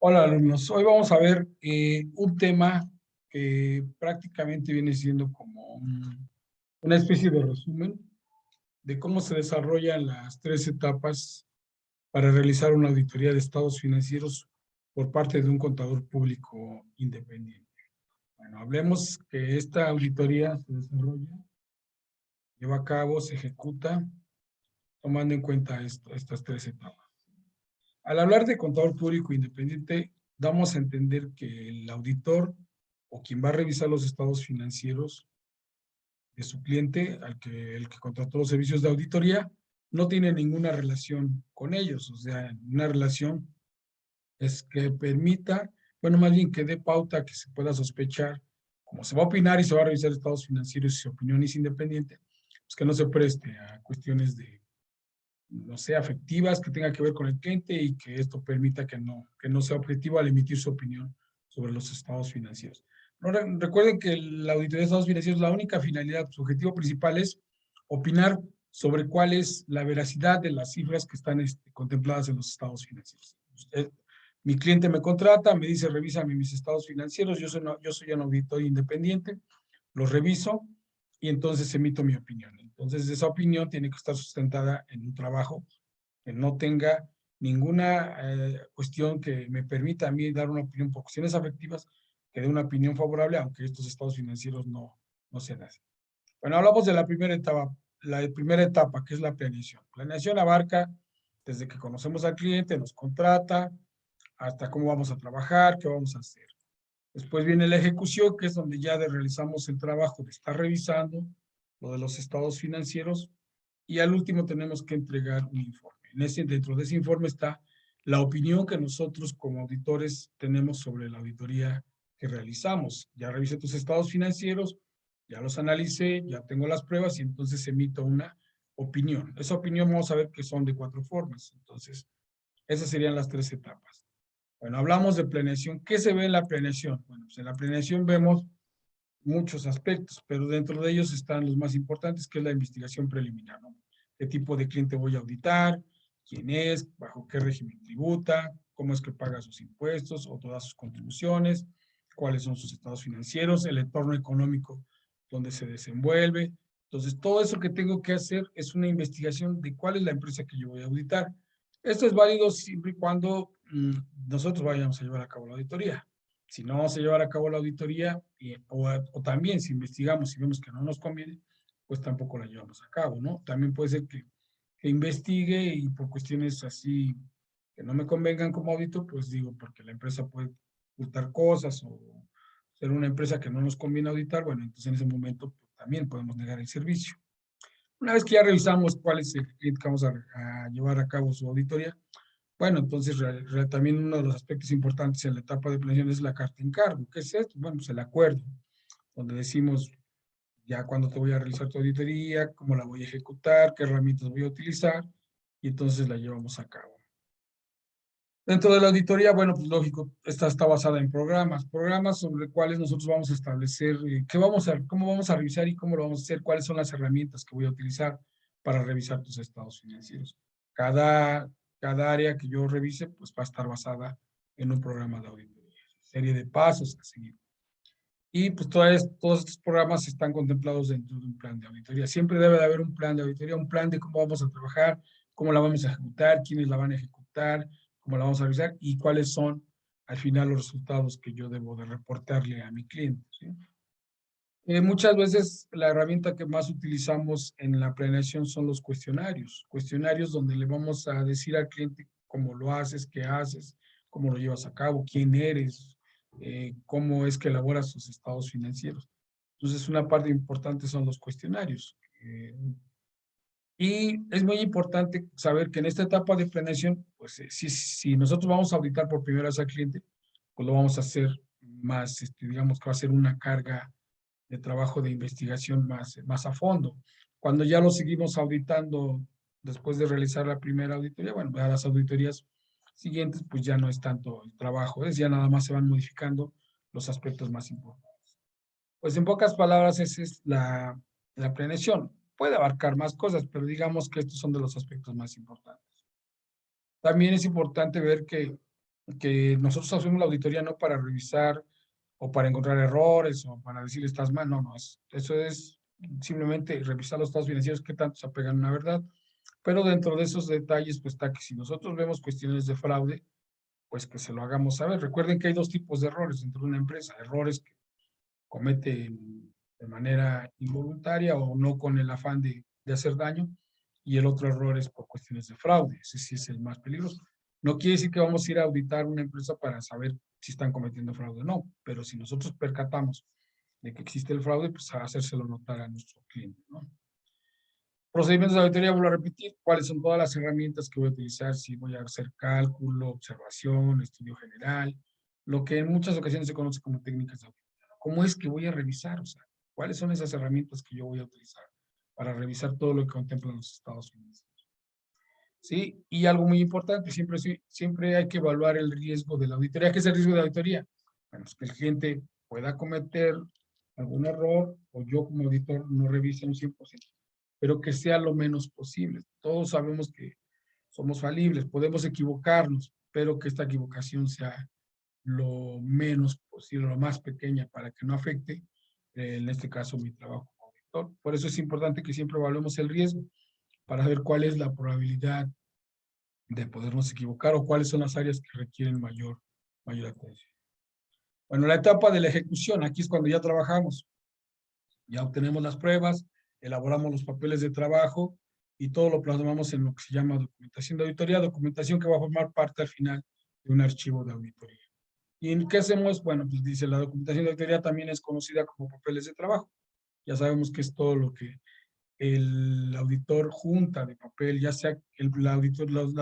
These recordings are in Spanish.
Hola alumnos, hoy vamos a ver un tema que prácticamente viene siendo como una especie de resumen de cómo se desarrollan las tres etapas para realizar una auditoría de estados financieros por parte de un contador público independiente. Bueno, hablemos que esta auditoría se desarrolla, lleva a cabo, se ejecuta tomando en cuenta estas tres etapas. Al hablar de contador público independiente, damos a entender que el auditor o quien va a revisar los estados financieros de su cliente, el que contrató los servicios de auditoría, no tiene ninguna relación con ellos. O sea, una relación es que permita, bueno, más bien que dé pauta que se pueda sospechar, como se va a opinar y se va a revisar estados financieros y su opinión es independiente, pues que no se preste a cuestiones de no sé, afectivas, que tenga que ver con el cliente y que esto permita que no sea objetivo al emitir su opinión sobre los estados financieros. No, recuerden que la auditoría de estados financieros, la única finalidad, su objetivo principal es opinar sobre cuál es la veracidad de las cifras que están contempladas en los estados financieros. Mi cliente me contrata, me dice, revísame mis estados financieros, yo soy un auditor independiente, los reviso y entonces emito mi opinión. Entonces, esa opinión tiene que estar sustentada en un trabajo que no tenga ninguna cuestión que me permita a mí dar una opinión por cuestiones afectivas, que dé una opinión favorable, aunque estos estados financieros no sean así. Bueno, hablamos de la primera etapa, que es la planeación. Planeación abarca desde que conocemos al cliente, nos contrata, hasta cómo vamos a trabajar, qué vamos a hacer. Después viene la ejecución, que es donde ya realizamos el trabajo de estar revisando lo de los estados financieros y al último tenemos que entregar un informe. Dentro de ese informe está la opinión que nosotros como auditores tenemos sobre la auditoría que realizamos. Ya revisé tus estados financieros, ya los analicé, ya tengo las pruebas y entonces emito una opinión. Esa opinión vamos a ver que son de 4 formas. Entonces, esas serían las 3 etapas. Bueno, hablamos de planeación. ¿Qué se ve en la planeación? Bueno, pues en la planeación vemos muchos aspectos, pero dentro de ellos están los más importantes, que es la investigación preliminar, ¿no? ¿Qué tipo de cliente voy a auditar? ¿Quién es? ¿Bajo qué régimen tributa? ¿Cómo es que paga sus impuestos o todas sus contribuciones? ¿Cuáles son sus estados financieros? ¿El entorno económico donde se desenvuelve? Entonces, todo eso que tengo que hacer es una investigación de cuál es la empresa que yo voy a auditar. Esto es válido siempre y cuando nosotros vayamos a llevar a cabo la auditoría. Si no vamos a llevar a cabo la auditoría, o también si investigamos y vemos que no nos conviene, pues tampoco la llevamos a cabo, ¿no? También puede ser que investigue y por cuestiones así que no me convengan como auditor, pues digo, porque la empresa puede ocultar cosas o ser una empresa que no nos conviene auditar, bueno, entonces en ese momento pues, también podemos negar el servicio. Una vez que ya revisamos cuál es el cliente que vamos a llevar a cabo su auditoría, bueno, entonces también uno de los aspectos importantes en la etapa de planeación es la carta encargo. ¿Qué es esto? Bueno, pues el acuerdo, donde decimos ya cuándo te voy a realizar tu auditoría, cómo la voy a ejecutar, qué herramientas voy a utilizar, y entonces la llevamos a cabo. Dentro de la auditoría, bueno, pues lógico, esta está basada en programas sobre los cuales nosotros vamos a establecer cómo vamos a revisar y cómo lo vamos a hacer, cuáles son las herramientas que voy a utilizar para revisar tus estados financieros. Cada, cada área que yo revise, pues va a estar basada en un programa de auditoría, serie de pasos a seguir. Y pues todos estos programas están contemplados dentro de un plan de auditoría. Siempre debe de haber un plan de auditoría, un plan de cómo vamos a trabajar, cómo la vamos a ejecutar, quiénes la van a ejecutar, cómo la vamos a revisar y cuáles son al final los resultados que yo debo de reportarle a mi cliente, ¿sí? Muchas veces la herramienta que más utilizamos en la planeación son los cuestionarios donde le vamos a decir al cliente cómo lo haces, qué haces, cómo lo llevas a cabo, quién eres, cómo es que elaboras tus estados financieros. Entonces, una parte importante son los cuestionarios. Y es muy importante saber que en esta etapa de planeación, pues si nosotros vamos a auditar por primera vez al cliente, pues lo vamos a hacer más, digamos que va a ser una carga de trabajo de investigación más a fondo. Cuando ya lo seguimos auditando después de realizar la primera auditoría, bueno, ya las auditorías siguientes, pues ya no es tanto el trabajo, ya nada más se van modificando los aspectos más importantes. Pues en pocas palabras, esa es la planeación. Puede abarcar más cosas, pero digamos que estos son de los aspectos más importantes. También es importante ver que que nosotros hacemos la auditoría no para revisar o para encontrar errores o para decir estás mal, no, eso es simplemente revisar los estados financieros que tanto se apegan a una verdad, pero dentro de esos detalles pues está que si nosotros vemos cuestiones de fraude, pues que se lo hagamos saber. Recuerden que hay dos tipos de errores dentro de una empresa, errores que cometen de manera involuntaria o no con el afán de hacer daño, y el otro error es por cuestiones de fraude, ese sí es el más peligroso. No quiere decir que vamos a ir a auditar una empresa para saber si están cometiendo fraude o no, pero si nosotros percatamos de que existe el fraude, pues a hacérselo notar a nuestro cliente, ¿no? Procedimientos de auditoría, vuelvo a repetir, cuáles son todas las herramientas que voy a utilizar, si voy a hacer cálculo, observación, estudio general, lo que en muchas ocasiones se conoce como técnicas de auditoría. ¿Cómo es que voy a revisar? O sea, ¿cuáles son esas herramientas que yo voy a utilizar para revisar todo lo que contemplan los estados financieros? ¿Sí? Y algo muy importante, siempre hay que evaluar el riesgo de la auditoría. ¿Qué es el riesgo de la auditoría? Bueno, es que el cliente pueda cometer algún error o yo como auditor no revise un 100%, pero que sea lo menos posible. Todos sabemos que somos falibles, podemos equivocarnos, pero que esta equivocación sea lo menos posible, lo más pequeña para que no afecte, en este caso, mi trabajo como auditor. Por eso es importante que siempre evaluemos el riesgo para ver cuál es la probabilidad de podernos equivocar o cuáles son las áreas que requieren mayor atención. Bueno, la etapa de la ejecución, aquí es cuando ya trabajamos, ya obtenemos las pruebas, elaboramos los papeles de trabajo y todo lo plasmamos en lo que se llama documentación de auditoría, documentación que va a formar parte al final de un archivo de auditoría. ¿Y en qué hacemos? Bueno, pues dice, la documentación de auditoría también es conocida como papeles de trabajo. Ya sabemos que es todo lo que el auditor junta de papel, ya sea la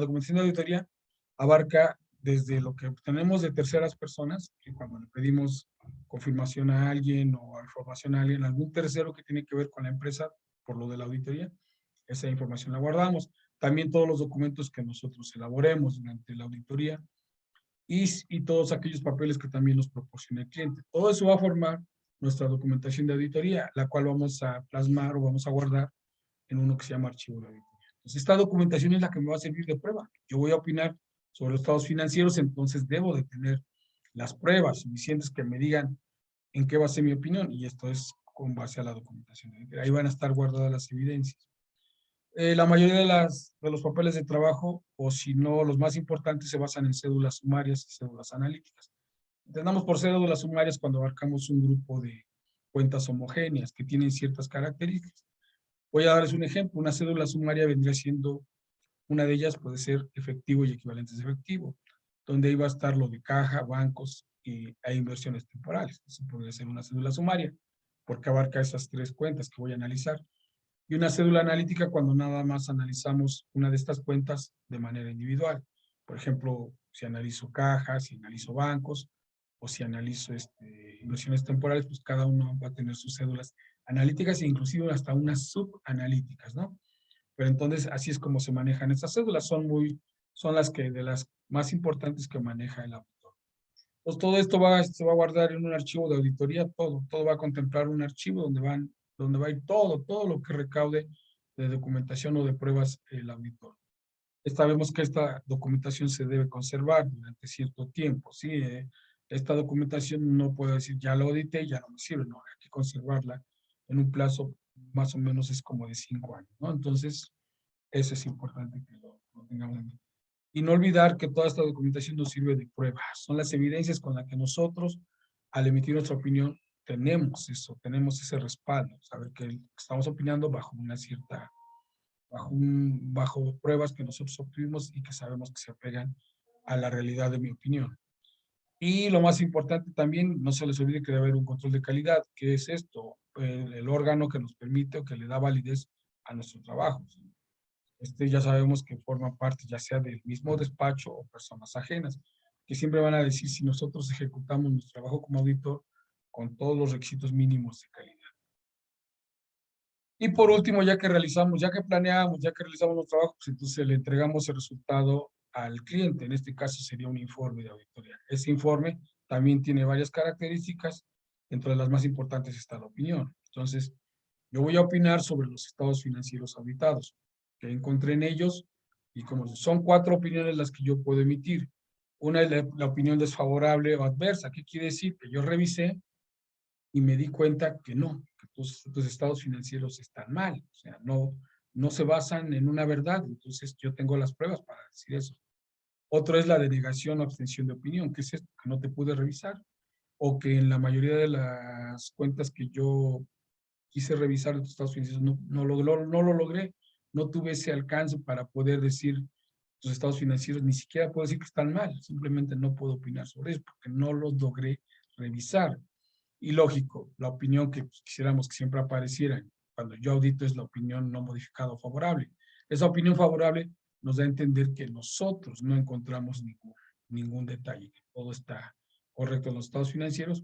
documentación de auditoría abarca desde lo que obtenemos de terceras personas, que cuando le pedimos confirmación a alguien o información a alguien, algún tercero que tiene que ver con la empresa por lo de la auditoría, esa información la guardamos. También todos los documentos que nosotros elaboremos durante la auditoría y todos aquellos papeles que también nos proporciona el cliente. Todo eso va a formar nuestra documentación de auditoría, la cual vamos a plasmar o vamos a guardar en uno que se llama archivo de auditoría. Entonces, esta documentación es la que me va a servir de prueba. Yo voy a opinar sobre los estados financieros, entonces debo de tener las pruebas suficientes que me digan en qué base mi opinión, y esto es con base a la documentación. Ahí van a estar guardadas las evidencias. La mayoría de los papeles de trabajo, o si no, los más importantes, se basan en cédulas sumarias y cédulas analíticas. Entendamos por cédulas sumarias cuando abarcamos un grupo de cuentas homogéneas que tienen ciertas características. Voy a darles un ejemplo. Una cédula sumaria vendría siendo, una de ellas puede ser efectivo y equivalentes de efectivo, donde ahí va a estar lo de caja, bancos e inversiones temporales. Eso podría ser una cédula sumaria, porque abarca esas tres cuentas que voy a analizar. Y una cédula analítica cuando nada más analizamos una de estas cuentas de manera individual. Por ejemplo, si analizo cajas, si analizo bancos, o si analizo inversiones temporales, pues cada uno va a tener sus cédulas analíticas e inclusive hasta unas subanalíticas, ¿no? Pero entonces así es como se manejan estas cédulas, son las que de las más importantes que maneja el auditor. Pues todo esto se va a guardar en un archivo de auditoría, todo va a contemplar un archivo donde va a ir todo lo que recaude de documentación o de pruebas el auditor. Sabemos que esta documentación se debe conservar durante cierto tiempo, ¿sí? Esta documentación no puedo decir, ya la audité, ya no me sirve, no, hay que conservarla en un plazo más o menos es como de 5 años, ¿no? Entonces, eso es importante que lo tengamos en mente. Y no olvidar que toda esta documentación nos sirve de prueba. Son las evidencias con las que nosotros, al emitir nuestra opinión, tenemos ese respaldo, saber que estamos opinando bajo pruebas que nosotros obtuvimos y que sabemos que se apegan a la realidad de mi opinión. Y lo más importante también, no se les olvide que debe haber un control de calidad. ¿Qué es esto? El órgano que nos permite o que le da validez a nuestro trabajo. Ya sabemos que forma parte ya sea del mismo despacho o personas ajenas, que siempre van a decir si nosotros ejecutamos nuestro trabajo como auditor con todos los requisitos mínimos de calidad. Y por último, ya que planeamos, ya que realizamos nuestro trabajo, pues entonces le entregamos el resultado al cliente. En este caso sería un informe de auditoría. Ese informe también tiene varias características. Entre las más importantes está la opinión. Entonces, yo voy a opinar sobre los estados financieros auditados que encontré en ellos, y como son 4 opiniones las que yo puedo emitir. Una es la opinión desfavorable o adversa. ¿Qué quiere decir? Que yo revisé y me di cuenta que no, que tus estados financieros están mal. O sea, no se basan en una verdad. Entonces, yo tengo las pruebas para decir eso. Otro es la denegación o abstención de opinión, que es esto, que no te pude revisar, o que en la mayoría de las cuentas que yo quise revisar de tus estados financieros no lo logré, no tuve ese alcance para poder decir tus estados financieros, ni siquiera puedo decir que están mal, simplemente no puedo opinar sobre eso porque no los logré revisar. Y lógico, la opinión que quisiéramos que siempre apareciera cuando yo audito es la opinión no modificada o favorable. Esa opinión favorable nos da a entender que nosotros no encontramos ningún detalle, que todo está correcto en los estados financieros.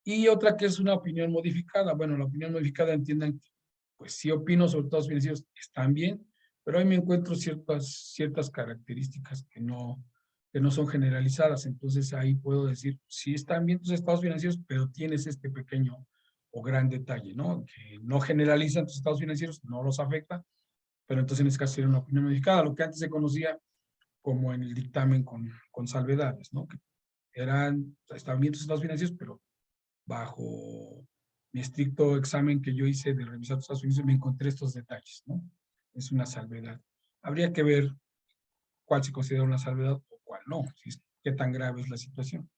Y otra que es una opinión modificada. Bueno, la opinión modificada entiendan que, pues sí opino sobre estados financieros, están bien, pero ahí me encuentro ciertas características que no son generalizadas. Entonces ahí puedo decir, sí están bien tus estados financieros, pero tienes este pequeño o gran detalle, ¿no? Que no generalizan tus estados financieros, no los afecta, pero entonces en este caso sería una opinión modificada, lo que antes se conocía como en el dictamen con salvedades, ¿no? Que estaban bien tus estados financieros, pero bajo mi estricto examen que yo hice de revisar los Estados Unidos, me encontré estos detalles, ¿no? Es una salvedad. Habría que ver cuál se considera una salvedad o cuál no, si es, qué tan grave es la situación.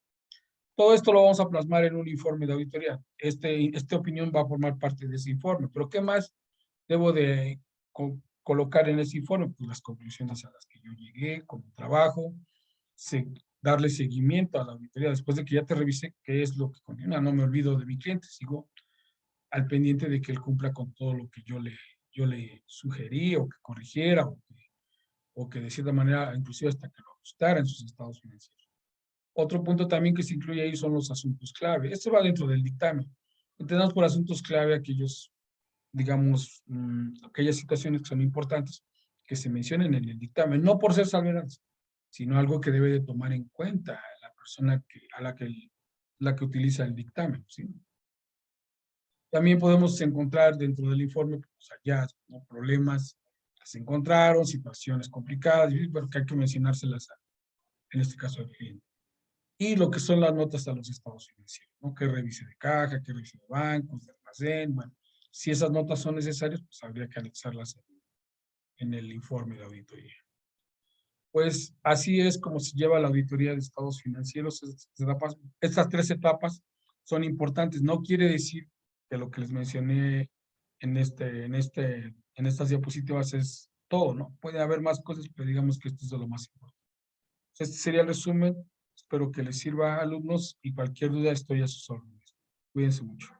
Todo esto lo vamos a plasmar en un informe de auditoría. Esta opinión va a formar parte de ese informe, pero ¿qué más debo de colocar en ese informe? Pues las conclusiones a las que yo llegué como trabajo, se, darle seguimiento a la auditoría después de que ya te revisé qué es lo que continúa. No me olvido de mi cliente, sigo al pendiente de que él cumpla con todo lo que yo le sugerí o que corrigiera o que de cierta manera, inclusive hasta que lo ajustara en sus estados financieros. Otro punto también que se incluye ahí son los asuntos clave. Esto va dentro del dictamen. Entendamos por asuntos clave aquellos, digamos, aquellas situaciones que son importantes que se mencionen en el dictamen, no por ser salvedades, sino algo que debe de tomar en cuenta la persona a la que utiliza el dictamen, ¿sí? También podemos encontrar dentro del informe pues, hallazgos, ¿no? Problemas que se encontraron, situaciones complicadas, pero que hay que mencionárselas en este caso al cliente. Y lo que son las notas a los estados financieros, ¿no? Que revise de caja, que revise de bancos, de almacén, bueno, si esas notas son necesarias, pues habría que anexarlas en el informe de auditoría. Pues así es como se lleva la auditoría de estados financieros. Estas tres etapas son importantes. No quiere decir que lo que les mencioné en estas diapositivas es todo, ¿no? Puede haber más cosas, pero digamos que esto es de lo más importante. Este sería el resumen. Espero que les sirva a alumnos y cualquier duda estoy a sus órdenes. Cuídense mucho.